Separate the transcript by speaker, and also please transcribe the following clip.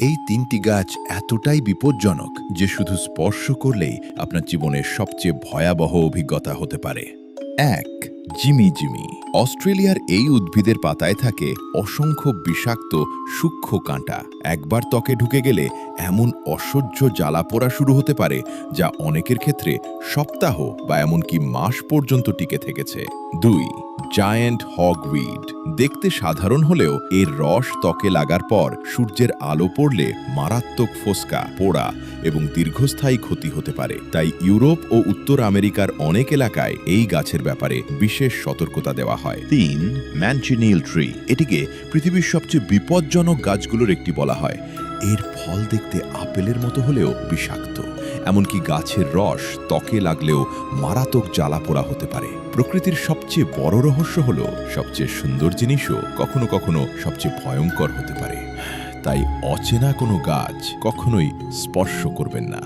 Speaker 1: এই তিনটি গাছ এতটাই বিপজ্জনক যে শুধু স্পর্শ করলেই আপনার জীবনের সবচেয়ে ভয়াবহ অভিজ্ঞতা হতে পারে। ১. Jimmy Jimmy. অস্ট্রেলিয়ার এই উদ্ভিদের পাতায় থাকে অসংখ্য বিষাক্ত সূক্ষ্ম কাঁটা। একবার ত্বকে ঢুকে গেলে এমন অসহ্য জ্বালা পোড়া শুরু হতে পারে যা অনেকের ক্ষেত্রে সপ্তাহ বা এমনকি মাস পর্যন্ত টিকে থেকেছে। ২. Giant hogweed. দেখতে সাধারণ হলেও এর রস ত্বকে লাগার পর সূর্যের আলো পড়লে মারাত্মক ফোস্কা, পোড়া এবং দীর্ঘস্থায়ী ক্ষতি হতে পারে। তাই ইউরোপ ও উত্তর আমেরিকার অনেক এলাকায় এই গাছের ব্যাপারে বিশেষ সতর্কতা দেওয়া হয়। ৩. ম্যানচিনিল ট্রি। এটিকে পৃথিবীর সবচেয়ে বিপজ্জনক গাছগুলোর একটি বলা হয়। এর ফল দেখতে আপেলের মতো হলেও বিষাক্ত। এমনকি গাছের রস ত্বকে লাগলেও মারাত্মক জ্বালা পোড়া হতে পারে। প্রকৃতির সবচেয়ে বড় রহস্য হলো সবচেয়ে সুন্দর জিনিসও কখনো কখনো সবচেয়ে ভয়ঙ্কর হতে পারে। তাই অচেনা কোনো গাছ কখনোই স্পর্শ করবেন না।